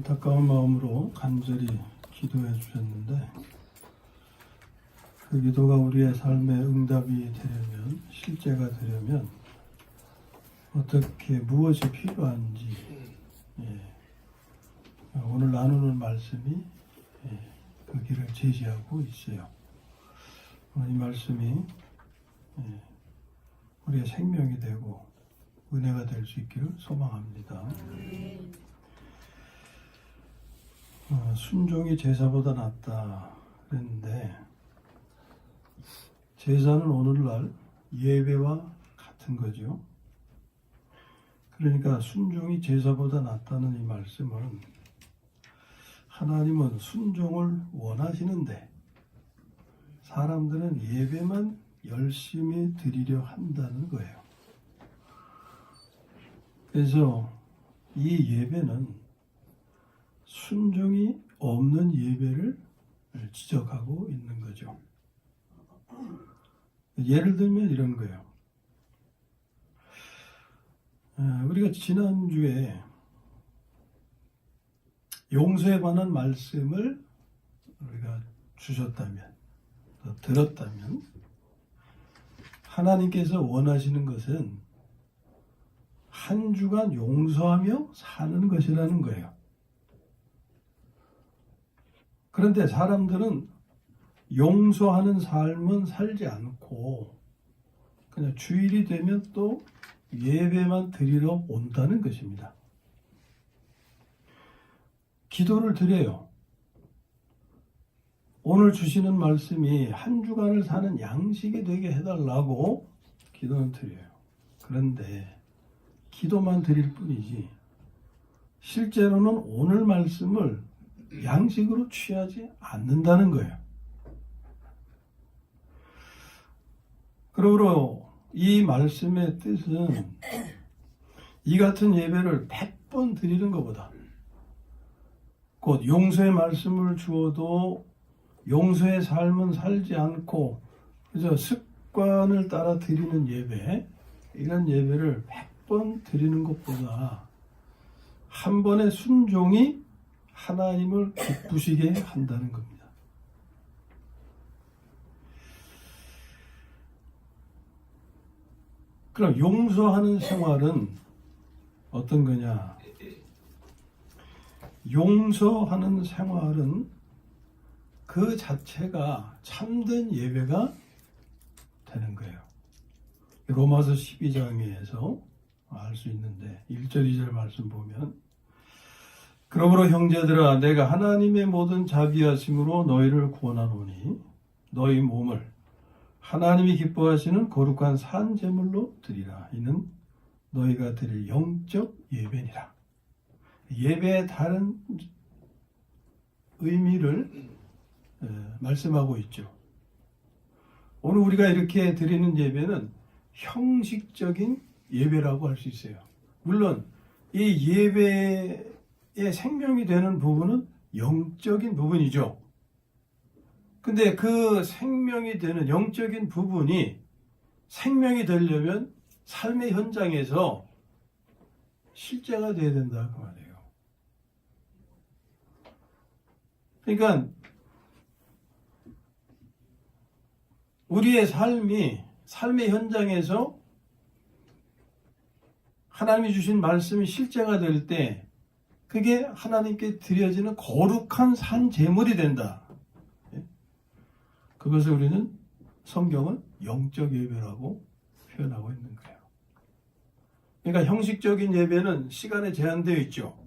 안타까운 마음으로 간절히 기도해 주셨는데 그 기도가 우리의 삶의 응답이 되려면, 실제가 되려면 어떻게 무엇이 필요한지 오늘 나누는 말씀이 그 길을 제시하고 있어요. 이 말씀이 우리의 생명이 되고 은혜가 될 수 있기를 소망합니다. 순종이 제사보다 낫다 그랬는데, 제사는 오늘날 예배와 같은 거죠. 그러니까 순종이 제사보다 낫다는 이 말씀은 하나님은 순종을 원하시는데 사람들은 예배만 열심히 드리려 한다는 거예요. 그래서 이 예배는 순종이 없는 예배를 지적하고 있는 거죠. 예를 들면 이런 거예요. 우리가 지난주에 용서에 관한 말씀을 우리가 주셨다면, 또 들었다면, 하나님께서 원하시는 것은 한 주간 용서하며 사는 것이라는 거예요. 그런데 사람들은 용서하는 삶은 살지 않고 그냥 주일이 되면 또 예배만 드리러 온다는 것입니다. 기도를 드려요. 오늘 주시는 말씀이 한 주간을 사는 양식이 되게 해달라고 기도는 드려요. 그런데 기도만 드릴 뿐이지 실제로는 오늘 말씀을 양식으로 취하지 않는다는 거예요. 그러므로 이 말씀의 뜻은 이 같은 예배를 100번 드리는 것보다, 곧 용서의 말씀을 주어도 용서의 삶은 살지 않고 그래서 습관을 따라 드리는 예배, 이런 예배를 100번 드리는 것보다 한 번의 순종이 하나님을 기쁘시게 한다는 겁니다. 그럼 용서하는 생활은 어떤 거냐? 용서하는 생활은 그 자체가 참된 예배가 되는 거예요. 로마서 12장에서 알 수 있는데 1절 2절 말씀 보면, 그러므로 형제들아 내가 하나님의 모든 자비하심으로 너희를 구원하노니 너희 몸을 하나님이 기뻐하시는 거룩한 산 제물로 드리라. 이는 너희가 드릴 영적 예배니라. 예배의 다른 의미를 말씀하고 있죠. 오늘 우리가 이렇게 드리는 예배는 형식적인 예배라고 할 수 있어요. 물론 이 예배의 생명이 되는 부분은 영적인 부분이죠. 근데 그 생명이 되는 영적인 부분이 생명이 되려면 삶의 현장에서 실제가 돼야 된다 그 말이에요. 그러니까 우리의 삶의 현장에서 하나님이 주신 말씀이 실제가 될 때 그게 하나님께 드려지는 거룩한 산 제물이 된다. 그것을 우리는 성경은 영적 예배라고 표현하고 있는 거예요. 그러니까 형식적인 예배는 시간에 제한되어 있죠.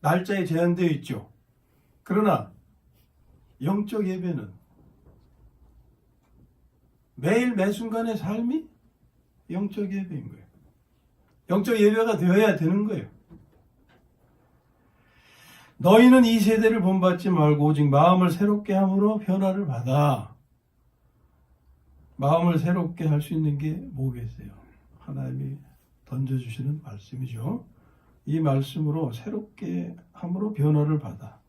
날짜에 제한되어 있죠. 그러나 영적 예배는 매일 매순간의 삶이 영적 예배인 거예요. 영적 예배가 되어야 되는 거예요. 너희는 이 세대를 본받지 말고 오직 마음을 새롭게 함으로 변화를 받아. 마음을 새롭게 할 수 있는 게 뭐겠어요? 하나님이 던져주시는 말씀이죠. 이 말씀으로 새롭게 함으로 변화를 받아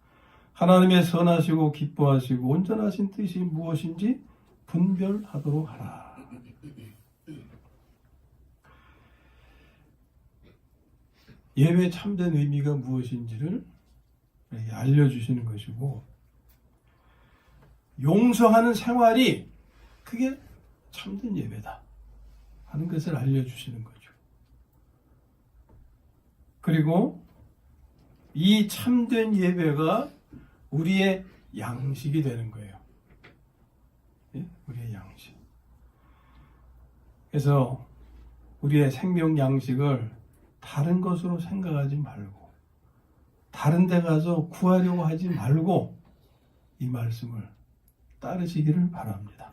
하나님의 선하시고 기뻐하시고 온전하신 뜻이 무엇인지 분별하도록 하라. 예배의 참된 의미가 무엇인지를 알려주시는 것이고, 용서하는 생활이 그게 참된 예배다 하는 것을 알려주시는 거죠. 그리고 이 참된 예배가 우리의 양식이 되는 거예요. 예? 우리의 양식. 그래서 우리의 생명 양식을 다른 것으로 생각하지 말고, 다른 데 가서 구하려고 하지 말고 이 말씀을 따르시기를 바랍니다.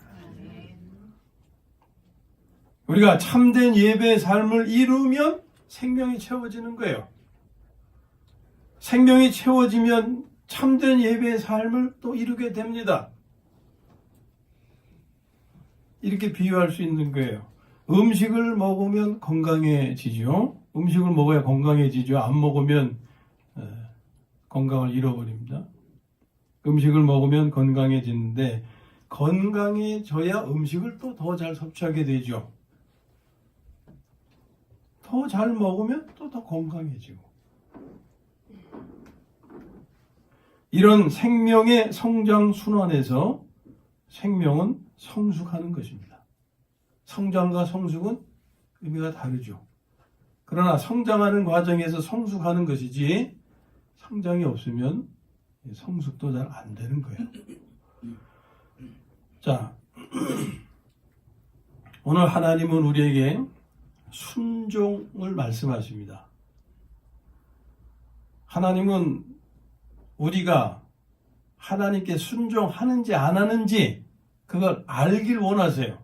우리가 참된 예배의 삶을 이루면 생명이 채워지는 거예요. 생명이 채워지면 참된 예배의 삶을 또 이루게 됩니다. 이렇게 비유할 수 있는 거예요. 음식을 먹으면 건강해지죠. 음식을 먹어야 건강해지죠. 안 먹으면 건강을 잃어버립니다. 음식을 먹으면 건강해지는데, 건강해져야 음식을 또 더 잘 섭취하게 되죠. 더 잘 먹으면 또 더 건강해지고. 이런 생명의 성장 순환에서 생명은 성숙하는 것입니다. 성장과 성숙은 의미가 다르죠. 그러나 성장하는 과정에서 성숙하는 것이지, 성장이 없으면 성숙도 잘 안 되는 거예요. 자, 오늘 하나님은 우리에게 순종을 말씀하십니다. 하나님은 우리가 하나님께 순종하는지 안 하는지 그걸 알길 원하세요.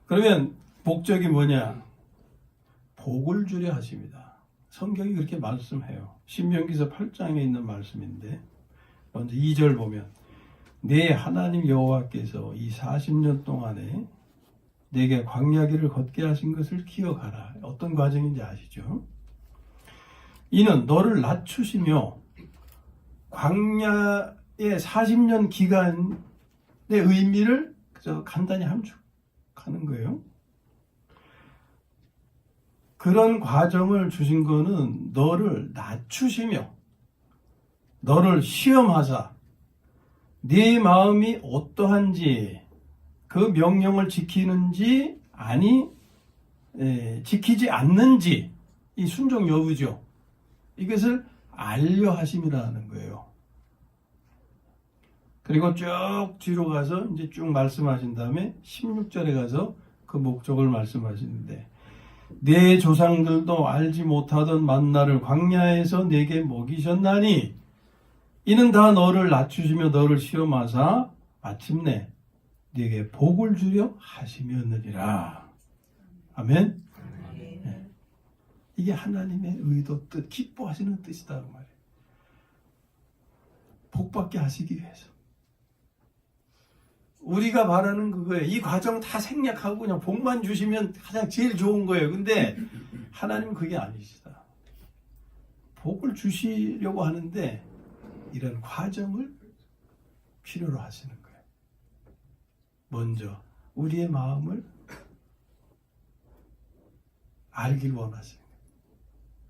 그러면 목적이 뭐냐? 복을 주려 하십니다. 성경이 그렇게 말씀해요. 신명기서 8장에 있는 말씀인데, 먼저 2절 보면, 내 하나님 여호와께서 이 40년 동안에 내게 광야길을 걷게 하신 것을 기억하라. 어떤 과정인지 아시죠? 이는 너를 낮추시며 광야의 40년 기간의 의미를 그저 간단히 함축하는 거예요. 그런 과정을 주신 거는 너를 낮추시며 너를 시험하사 네 마음이 어떠한지, 그 명령을 지키는지 아니 지키지 않는지, 이 순종 여부죠. 이것을 알려 하심이라는 거예요. 그리고 쭉 뒤로 가서 이제 쭉 말씀하신 다음에 16절에 가서 그 목적을 말씀하시는데, 내 조상들도 알지 못하던 만나를 광야에서 내게 먹이셨나니 이는 다 너를 낮추시며 너를 시험하사 마침내 네게 복을 주려 하심이었느니라. 아멘. 네. 이게 하나님의 의도, 뜻, 기뻐하시는 뜻이다 그 말이에요. 복받게 하시기 위해서. 우리가 바라는 그거예요. 이 과정 다 생략하고 그냥 복만 주시면 가장 제일 좋은 거예요. 근데 하나님은 그게 아니시다. 복을 주시려고 하는데 이런 과정을 필요로 하시는 거예요. 먼저 우리의 마음을 알길 원하시는 거예요.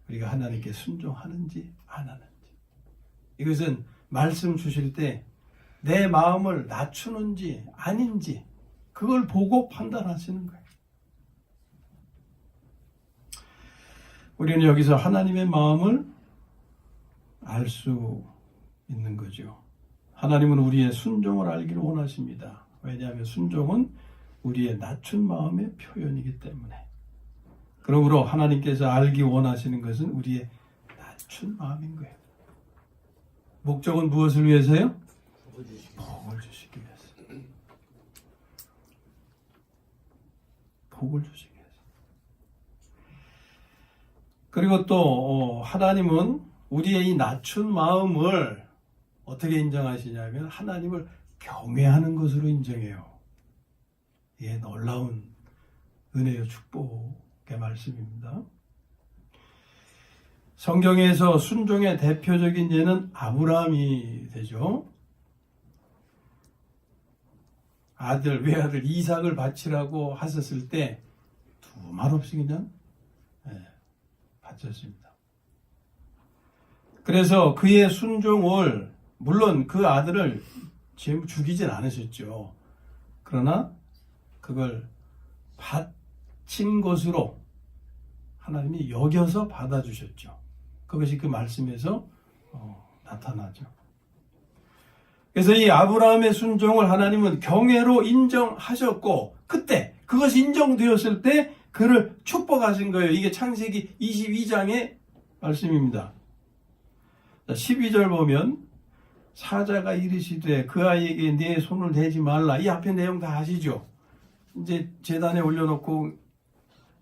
우리가 하나님께 순종하는지 안 하는지. 이것은 말씀 주실 때 내 마음을 낮추는지 아닌지 그걸 보고 판단하시는 거예요. 우리는 여기서 하나님의 마음을 알 수 있는 거죠. 하나님은 우리의 순종을 알기를 원하십니다. 왜냐하면 순종은 우리의 낮춘 마음의 표현이기 때문에. 그러므로 하나님께서 알기 원하시는 것은 우리의 낮춘 마음인 거예요. 목적은 무엇을 위해서요? 복을 주시기 위해서. 복을 주시기 위해서. 그리고 또 하나님은 우리의 이 낮춘 마음을 어떻게 인정하시냐면 하나님을 경외하는 것으로 인정해요. 이게 놀라운 은혜요 축복의 말씀입니다. 성경에서 순종의 대표적인 예는 아브라함이 되죠. 외아들 이삭을 바치라고 하셨을 때 두 말 없이 그냥 바쳤습니다. 그래서 그의 순종을, 물론 그 아들을 죽이진 않으셨죠. 그러나 그걸 바친 것으로 하나님이 여겨서 받아주셨죠. 그것이 그 말씀에서 나타나죠. 그래서 이 아브라함의 순종을 하나님은 경외로 인정하셨고, 그때 그것이 인정되었을 때 그를 축복하신 거예요. 이게 창세기 22장의 말씀입니다. 12절 보면 사자가 이르시되 그 아이에게 내 손을 대지 말라. 이 앞에 내용 다 아시죠? 이제 제단에 올려놓고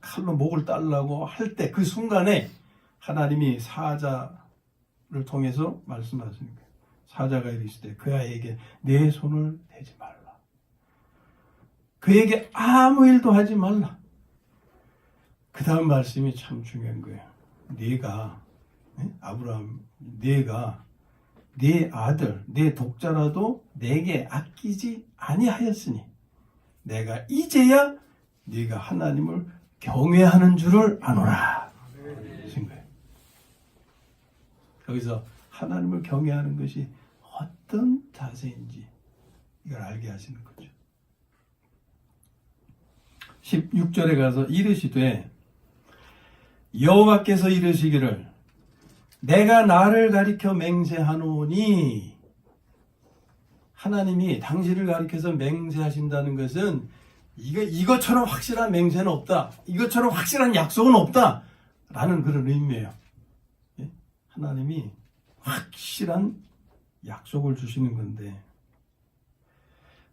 칼로 목을 따르려고 할 때 그 순간에 하나님이 사자를 통해서 말씀하시는 거예요. 사자가 이르시되 그 아이에게 내 손을 대지 말라. 그에게 아무 일도 하지 말라. 그 다음 말씀이 참 중요한 거예요. 네가, 아브라함, 네가 네 아들, 네 독자라도 내게 아끼지 아니하였으니 내가 이제야 네가 하나님을 경외하는 줄을 아노라. 하신 거예요. 여기서 하나님을 경외하는 것이 어떤 자세인지 이걸 알게 하시는 거죠. 16절에 가서 이르시되 여호와께서 이르시기를 내가 나를 가리켜 맹세하노니, 하나님이 당신을 가리켜서 맹세하신다는 것은 이것처럼 확실한 맹세는 없다, 이것처럼 확실한 약속은 없다 라는 그런 의미예요. 하나님이 확실한 약속을 주시는 건데,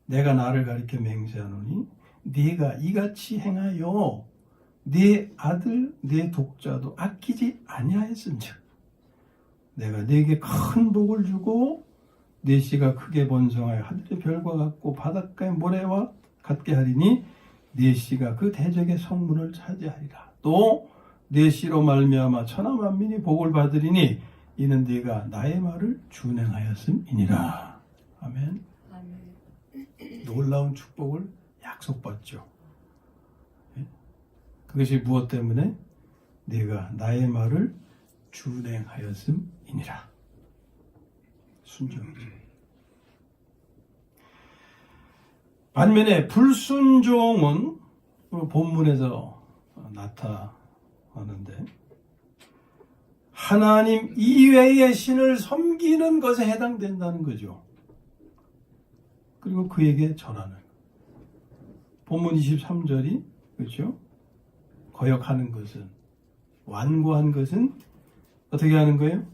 내가 나를 가리켜 맹세하노니 네가 이같이 행하여 네 아들 네 독자도 아끼지 아니하였은즉 내가 네게 큰 복을 주고 네 씨가 크게 번성하여 하늘의 별과 같고 바닷가의 모래와 같게 하리니 네 씨가 그 대적의 성문을 차지하리라. 또 네 씨로 말미암아 천하 만민이 복을 받으리니 이는 네가 나의 말을 준행하였음이니라. 아멘. 놀라운 축복을 약속받죠. 그것이 무엇 때문에? 네가 나의 말을 준행하였음이니라. 순종이죠. 반면에 불순종은 본문에서 나타나는데 하나님 이외의 신을 섬기는 것에 해당된다는 거죠. 그리고 그에게 절하는, 본문 23절이 그렇죠? 거역하는 것은, 완고한 것은 어떻게 하는 거예요?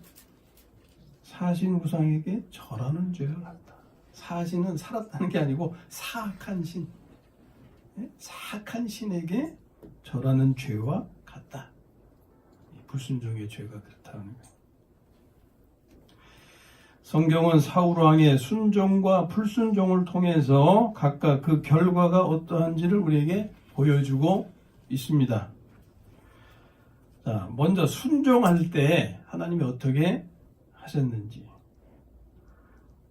사신 우상에게 절하는 죄와 같다. 사신은 살았다는 게 아니고 사악한 신, 사악한 신에게 절하는 죄와 같다. 불순종의 죄가 그렇다는 거예요. 성경은 사울 왕의 순종과 불순종을 통해서 각각 그 결과가 어떠한지를 우리에게 보여주고 있습니다. 자, 먼저 순종할 때 하나님이 어떻게 하셨는지,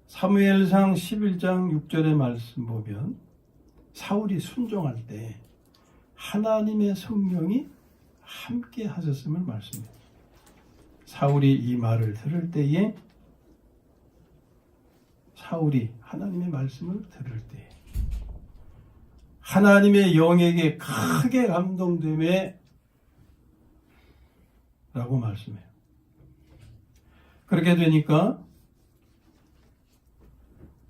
사무엘상 11장 6절의 말씀 보면 사울이 순종할 때 하나님의 성령이 함께 하셨음을 말씀해요. 사울이 이 말을 들을 때에, 사울이 하나님의 말씀을 들을 때 하나님의 영에게 크게 감동됨에 라고 말씀해요. 그렇게 되니까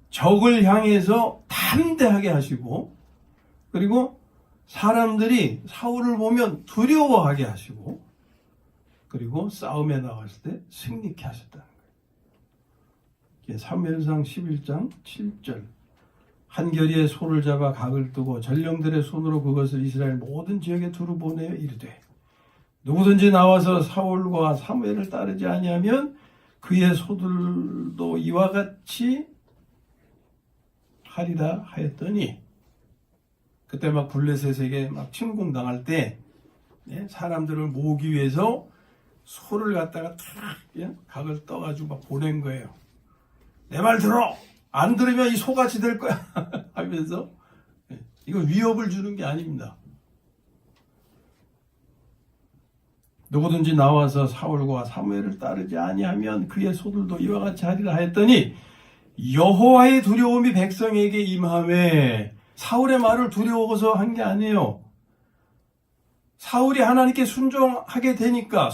적을 향해서 담대하게 하시고, 그리고 사람들이 사울을 보면 두려워하게 하시고, 그리고 싸움에 나갔을 때 승리케 하셨다는 거예요. 사무엘상 11장 7절 한결이의 소를 잡아 각을 뜨고 전령들의 손으로 그것을 이스라엘 모든 지역에 두루 보내어 이르되 누구든지 나와서 사울과 사무엘을 따르지 아니하면 그의 소들도 이와 같이 하리라 하였더니, 그때 막 블레셋에게 막 침공당할 때 사람들을 모으기 위해서 소를 갖다가 탁 각을 떠가지고 막 보낸 거예요. 내 말 들어! 안 들으면 이 소같이 될 거야 하면서, 이거 위협을 주는 게 아닙니다. 누구든지 나와서 사울과 사무엘을 따르지 아니하면 그의 소들도 이와 같이 하리라 하였더니 여호와의 두려움이 백성에게 임함에 사울의 말을 두려워서 한 게 아니에요. 사울이 하나님께 순종하니까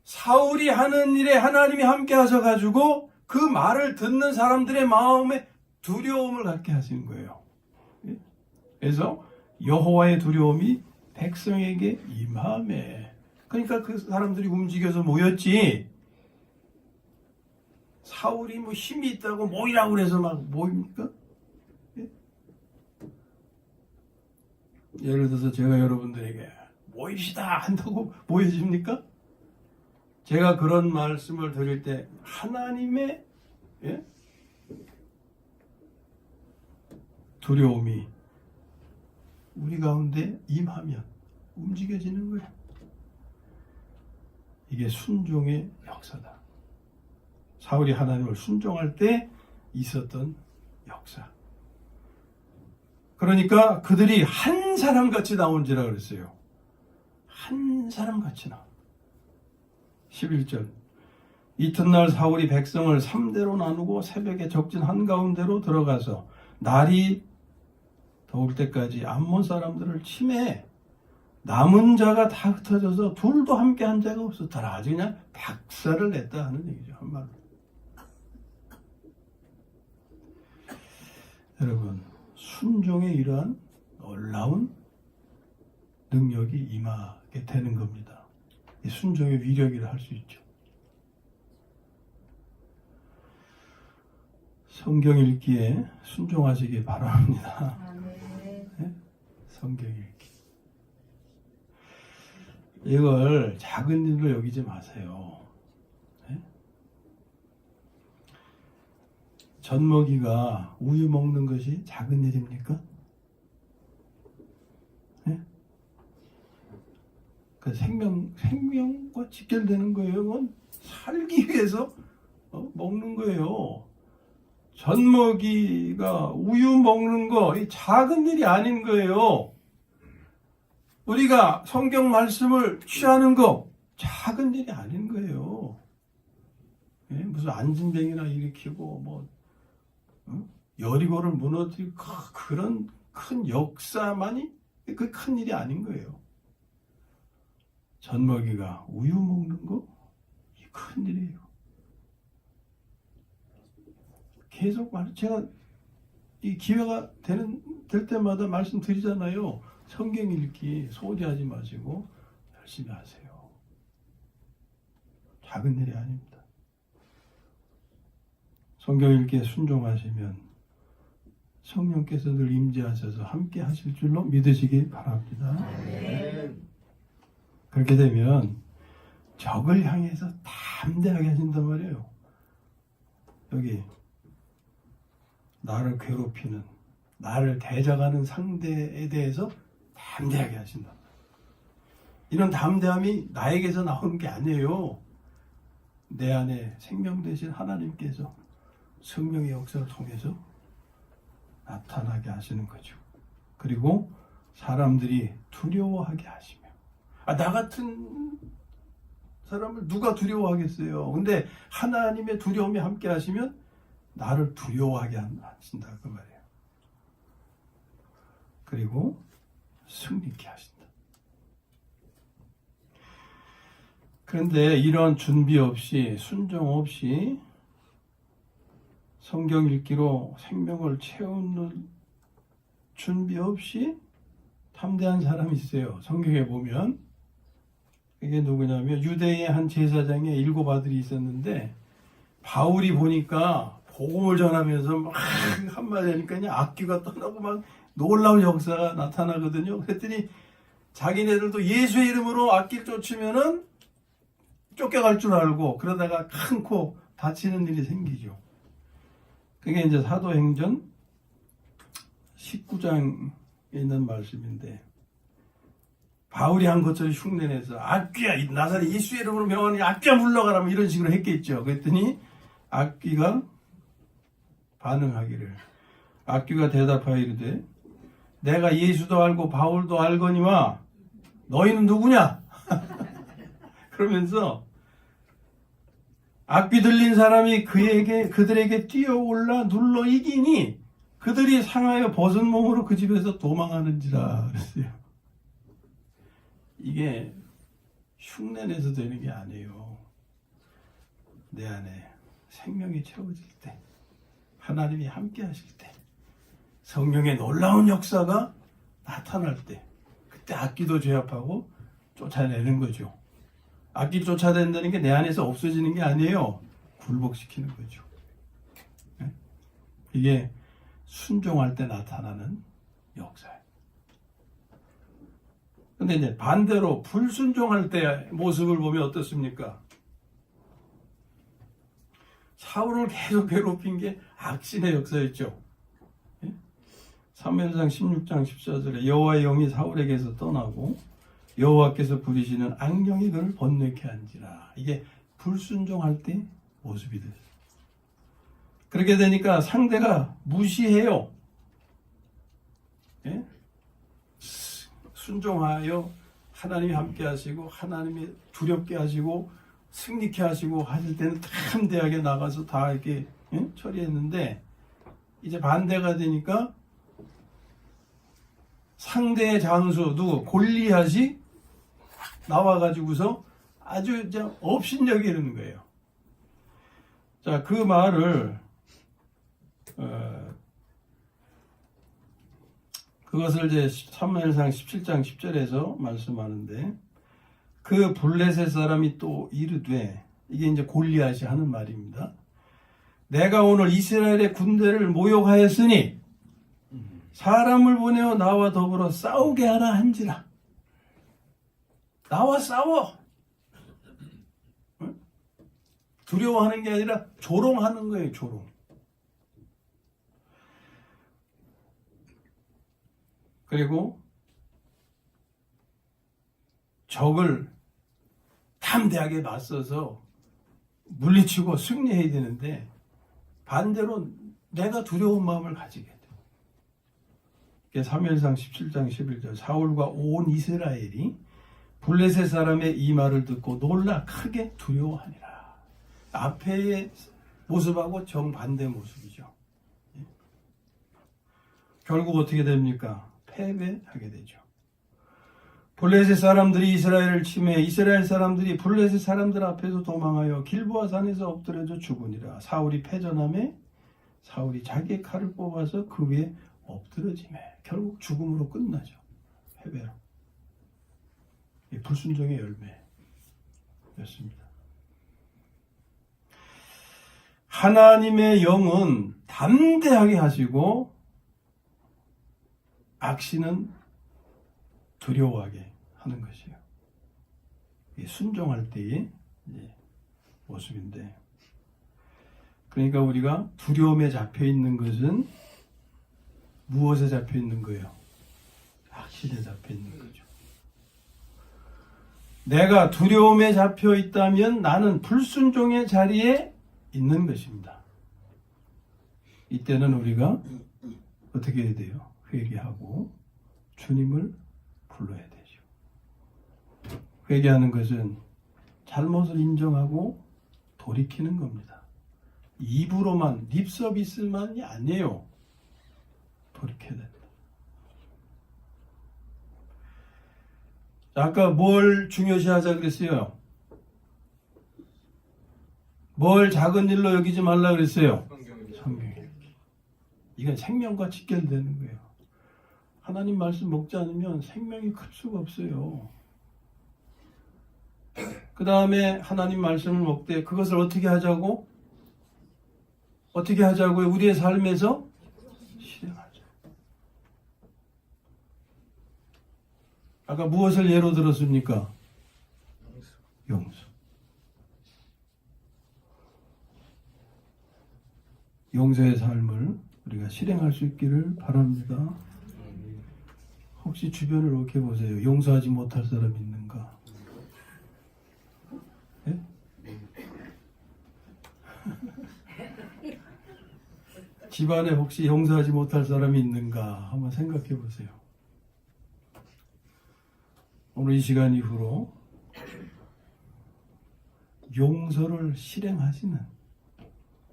사울이 하는 일에 하나님이 함께 하셔가지고 그 말을 듣는 사람들의 마음에 두려움을 갖게 하신 거예요. 그래서 여호와의 두려움이 백성에게 임함에, 그러니까 그 사람들이 움직여서 모였지, 사울이 뭐 힘이 있다고 모이라고 그래서 막 모입니까? 예를 들어서 제가 여러분들에게 모이시다 한다고 모여집니까? 제가 그런 말씀을 드릴 때 하나님의 두려움이 우리 가운데 임하면 움직여지는 거예요. 이게 순종의 역사다. 사울이 하나님을 순종할 때 있었던 역사. 그러니까 그들이 한 사람같이 나온지라 그랬어요. 한 사람같이 나온. 11절. 이튿날 사울이 백성을 3대로 나누고 새벽에 적진 한가운데로 들어가서 날이 더울 때까지 암몬 사람들을 치매, 남은 자가 다 흩어져서 둘도 함께 한 자가 없었더라. 아주 그냥 박살을 냈다 하는 얘기죠, 한말로. 여러분, 순종의 이러한 놀라운 능력이 임하게 되는 겁니다. 이 순종의 위력이라 할 수 있죠. 성경 읽기에 순종하시기 바랍니다. 네? 성경 읽기. 이걸 작은 일로 여기지 마세요. 네? 젖먹이가 우유 먹는 것이 작은 일입니까? 네? 그 생명과 직결되는 거예요. 그건 살기 위해서 먹는 거예요. 젖먹이가 우유 먹는 거, 이 작은 일이 아닌 거예요. 우리가 성경 말씀을 취하는 거, 작은 일이 아닌 거예요. 예? 무슨 안진뱅이나 일으키고, 여리고를 무너뜨리고, 그런 큰 역사만이 그 큰 일이 아닌 거예요. 젖먹이가 우유 먹는 거, 이 큰 일이에요. 계속 제가 이 기회가 될 때마다 말씀드리잖아요. 성경 읽기 소홀히하지 마시고 열심히 하세요. 작은 일이 아닙니다. 성경 읽기에 순종하시면 성령께서 늘 임재하셔서 함께 하실 줄로 믿으시기 바랍니다. 네. 그렇게 되면 적을 향해서 담대하게 하신단 말이에요. 여기 나를 괴롭히는, 나를 대적하는 상대에 대해서 담대하게 하신다. 이런 담대함이 나에게서 나오는 게 아니에요. 내 안에 생명 되신 하나님께서 성령의 역사를 통해서 나타나게 하시는 거죠. 그리고 사람들이 두려워하게 하시며, 나 같은 사람을 누가 두려워하겠어요. 근데 하나님의 두려움이 함께 하시면 나를 두려워하게 하신다 그 말이에요. 그리고 승리케 하신다. 그런데 이런 준비 없이, 순종 없이 성경 읽기로 생명을 채우는 준비 없이 담대한 사람이 있어요. 성경에 보면 이게 누구냐면 유대의 한 제사장에 7 아들이 있었는데, 바울이 보니까 복음을 전하면서 막 한마디 하니까 그냥 악귀가 떠나고 막 놀라운 역사가 나타나거든요. 그랬더니 자기네들도 예수의 이름으로 악기를 쫓으면은 쫓겨갈 줄 알고 그러다가 큰 코 다치는 일이 생기죠. 그게 이제 사도행전 19장에 있는 말씀인데, 바울이 한 것처럼 흉내내서 악귀야, 나사렛 예수의 이름으로 명하니 악귀야 물러가라, 이런 식으로 했겠죠. 그랬더니 악귀가 반응하기를, 악귀가 대답하여 이르되 내가 예수도 알고 바울도 알거니와 너희는 누구냐? 그러면서 악귀 들린 사람이 그들에게 뛰어올라 눌러 이기니 그들이 상하여 벗은 몸으로 그 집에서 도망하는지라 그랬어요. 이게 흉내내서 되는 게 아니에요. 내 안에 생명이 채워질 때, 하나님이 함께 하실 때, 성령의 놀라운 역사가 나타날 때, 그때 악기도 제압하고 쫓아내는 거죠. 악기 쫓아낸다는 게 내 안에서 없어지는 게 아니에요. 굴복시키는 거죠. 이게 순종할 때 나타나는 역사예요. 근데 이제 반대로 불순종할 때 모습을 보면 어떻습니까? 사울을 계속 괴롭힌 게 악신의 역사였죠. 사무엘상 16장 14절에 여호와의 영이 사울에게서 떠나고 여호와께서 부리시는 악령이 그를 번뇌케 한지라. 이게 불순종할 때 모습이 돼요. 그렇게 되니까 상대가 무시해요. 예? 순종하여 하나님이 함께 하시고 하나님이 두렵게 하시고 승리케 하시고 하실 때는 담대하게 나가서 다 이렇게 처리했는데 이제 반대가 되니까 상대의 장수 누구 골리앗이 나와가지고서 아주 업신여기 이러는 거예요. 자, 그 말을 그것을 이제 사무엘상 17장 10절에서 말씀하는데 그 블레셋 사람이 또 이르되 이게 이제 골리앗이 하는 말입니다. 내가 오늘 이스라엘의 군대를 모욕하였으니 사람을 보내어 나와 더불어 싸우게 하라 한지라. 나와 싸워. 두려워하는 게 아니라 조롱하는 거예요. 조롱. 그리고 적을 담대하게 맞서서 물리치고 승리해야 되는데 반대로 내가 두려운 마음을 가지게 돼. 사무엘상 17장 11절 사울과 온 이스라엘이 블레셋 사람의 이 말을 듣고 놀라 크게 두려워하니라. 앞에의 모습하고 정반대 모습이죠. 결국 어떻게 됩니까? 패배하게 되죠. 블레셋 사람들이 이스라엘을 침해 이스라엘 사람들이 블레셋 사람들 앞에서 도망하여 길보아 산에서 엎드려져 죽으니라. 사울이 패전함에 사울이 자기의 칼을 뽑아서 그 위에 엎드러지매 결국 죽음으로 끝나죠. 패배로. 불순종의 열매였습니다. 하나님의 영은 담대하게 하시고 악신은 두려워하게 하는 것이에요. 순종할 때의 모습인데 그러니까 우리가 두려움에 잡혀 있는 것은 무엇에 잡혀 있는 거예요? 악신에 잡혀 있는 거죠. 내가 두려움에 잡혀 있다면 나는 불순종의 자리에 있는 것입니다. 이때는 우리가 어떻게 해야 돼요? 회개하고 주님을 불러야 되죠. 회개하는 것은 잘못을 인정하고 돌이키는 겁니다. 입으로만 립 서비스만이 아니에요. 돌이켜야 된다. 아까 뭘 중요시하자 그랬어요? 뭘 작은 일로 여기지 말라 그랬어요? 성경 읽기. 이건 생명과 직결되는 거예요. 하나님 말씀 먹지 않으면 생명이 클 수가 없어요. 그 다음에 하나님 말씀을 먹되 그것을 어떻게 하자고? 어떻게 하자고요? 우리의 삶에서 실행하자. 아까 무엇을 예로 들었습니까? 용서. 용서의 삶을 우리가 실행할 수 있기를 바랍니다. 혹시 주변을 이렇게 보세요. 용서하지 못할 사람 있는가? 네? 집안에 혹시 용서하지 못할 사람이 있는가? 한번 생각해 보세요. 오늘 오늘 이 시간 이후로 용서를 실행하시는,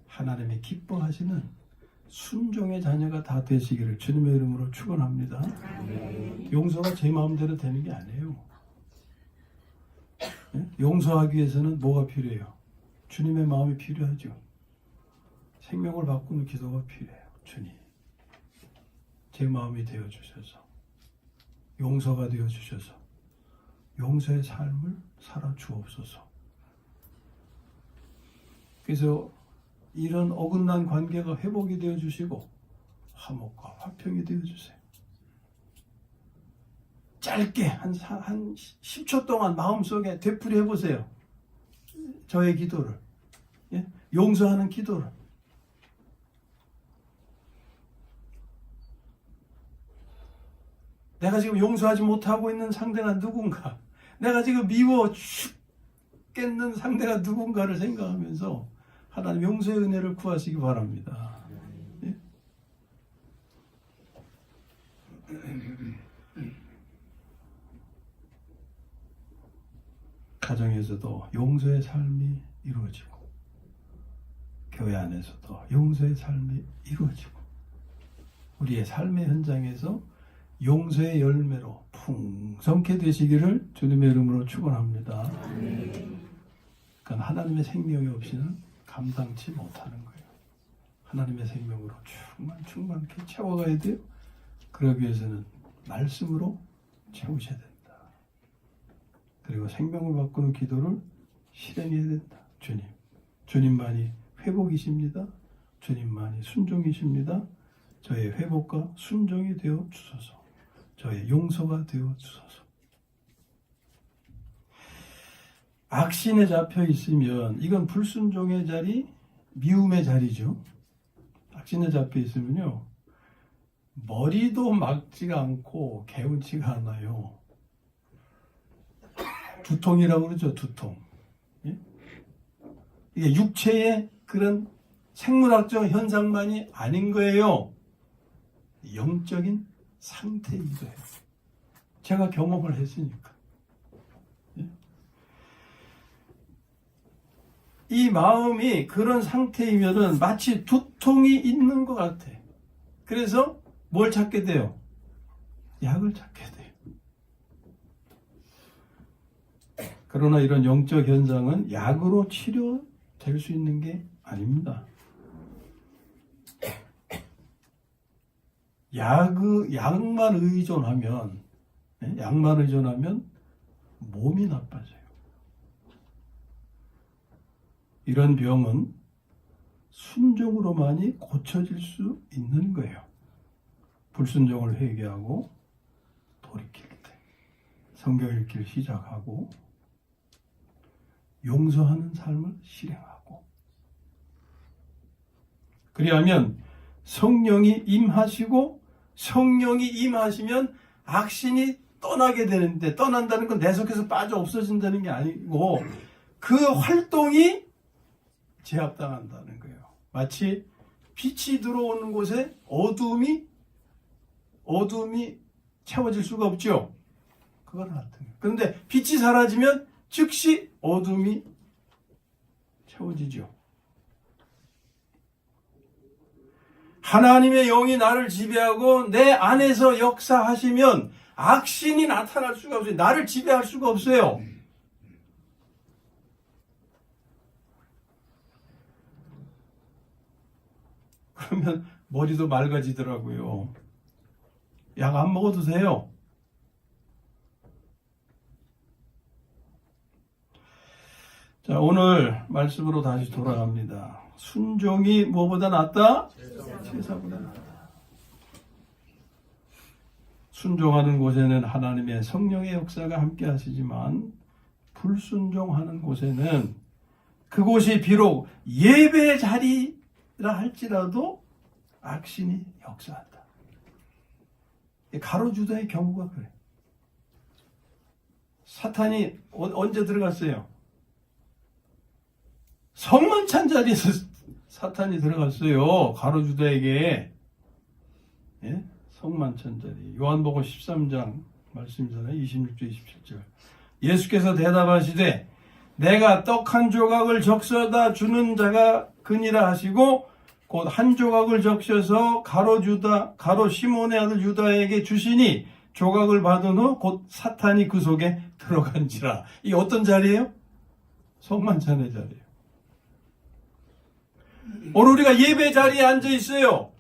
하나님이 기뻐하시는 순종의 자녀가 다 되시기를 주님의 이름으로 축원합니다. 용서가 제 마음대로 되는 게 아니에요. 용서하기 위해서는 뭐가 필요해요? 주님의 마음이 필요하죠. 생명을 바꾸는 기도가 필요해요. 주님, 제 마음이 되어주셔서, 용서가 되어주셔서 용서의 삶을 살아 주옵소서. 그래서 이런 어긋난 관계가 회복이 되어주시고 화목과 화평이 되어주세요. 짧게 한 10초 동안 마음속에 되풀이 해보세요. 저의 기도를, 용서하는 기도를. 내가 지금 용서하지 못하고 있는 상대가 누군가, 내가 지금 미워 죽겠는 상대가 누군가를 생각하면서 하나님 용서의 은혜를 구하시기 바랍니다. 예? 가정에서도 용서의 삶이 이루어지고, 교회 안에서도 용서의 삶이 이루어지고, 우리의 삶의 현장에서 용서의 열매로 풍성케 되시기를 주님의 이름으로 축원합니다. 그러니까 하나님의 생명이 없이는 감당치 못하는 거예요. 하나님의 생명으로 충만케 채워가야 돼요. 그러기 위해서는 말씀으로 채우셔야 된다. 그리고 생명을 바꾸는 기도를 실행해야 된다. 주님만이 회복이십니다. 주님만이 순종이십니다. 저의 회복과 순종이 되어 주소서. 저의 용서가 되어 주소서. 악신에 잡혀 있으면 이건 불순종의 자리, 미움의 자리죠. 악신에 잡혀 있으면요, 머리도 막지가 않고 개운치가 않아요. 두통이라고 그러죠. 두통. 예? 이게 육체의 그런 생물학적 현상만이 아닌 거예요. 영적인 상태이기도 해요. 제가 경험을 했으니까. 예? 이 마음이 그런 상태이면은 마치 두통이 있는 것 같아. 그래서 뭘 찾게 돼요? 약을 찾게 돼요. 그러나 이런 영적 현상은 약으로 치료될 수 있는 게 아닙니다. 약만 의존하면 몸이 나빠져요. 이런 병은 순종으로만이 고쳐질 수 있는 거예요. 불순종을 회개하고 돌이킬 때, 성경 읽기를 시작하고 용서하는 삶을 실행하고, 그리하면 성령이 임하시고, 성령이 임하시면 악신이 떠나게 되는데, 떠난다는 건 내 속에서 빠져 없어진다는 게 아니고 그 활동이 제압당한다는 거예요. 마치 빛이 들어오는 곳에 어둠이 채워질 수가 없죠. 그건 같은 거예요. 그런데 빛이 사라지면 즉시 어둠이 채워지죠. 하나님의 영이 나를 지배하고 내 안에서 역사하시면 악신이 나타날 수가 없어요. 나를 지배할 수가 없어요. 그러면 머리도 맑아지더라고요. 약 안 먹어도 돼요. 자, 오늘 말씀으로 다시 돌아갑니다. 순종이 무엇보다 낫다? 제사보다 낫다. 순종하는 곳에는 하나님의 성령의 역사가 함께 하시지만, 불순종하는 곳에는 그곳이 비록 예배의 자리라 할지라도 악신이 역사한다. 가로주다의 경우가 그래. 사탄이 언제 들어갔어요? 성만 찬 자리에서 사탄이 들어갔어요. 가로주다에게. 예? 성만 찬 자리. 요한복음 13장 말씀이잖아요. 26절 27절. 예수께서 대답하시되 내가 떡 한 조각을 적셔다 주는 자가 그니라 하시고 곧 한 조각을 적셔서 가로 시몬의 아들 유다에게 주시니 조각을 받은 후 곧 사탄이 그 속에 들어간지라. 이 어떤 자리예요? 성만찬의 자리예요. 오늘 우리가 예배 자리에 앉아 있어요.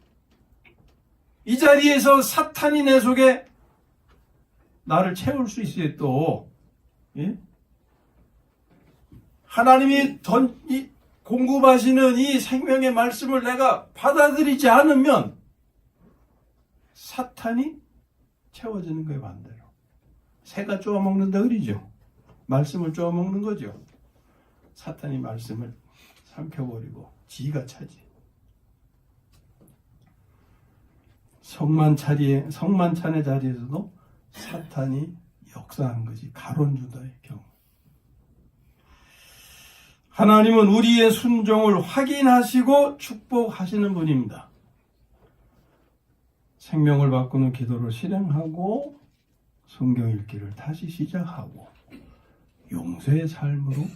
이 자리에서 사탄이 내 속에 나를 채울 수 있어요. 또 예? 하나님이 공급하시는 이 생명의 말씀을 내가 받아들이지 않으면 사탄이 채워지는 거예요. 반대로 새가 쪼아먹는다 그러죠. 말씀을 쪼아먹는 거죠. 사탄이 말씀을 삼켜버리고 지가 차지. 성만찬의 자리에서도 사탄이 역사한 것이 가룟 유다의 경우. 하나님은 우리의 순종을 확인하시고 축복하시는 분입니다. 생명을 바꾸는 기도를 실행하고 성경 읽기를 다시 시작하고 용서의 삶으로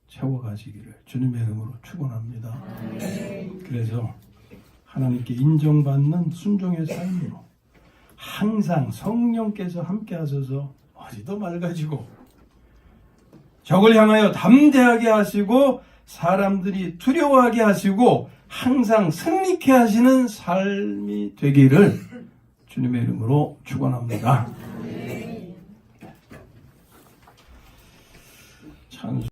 채워가시기를 주님의 이름으로 축원합니다. 그래서 하나님께 인정받는 순종의 삶으로 항상 성령께서 함께 하셔서 어디도 맑아지고 적을 향하여 담대하게 하시고 사람들이 두려워하게 하시고 항상 승리케 하시는 삶이 되기를 주님의 이름으로 축원합니다. 찬송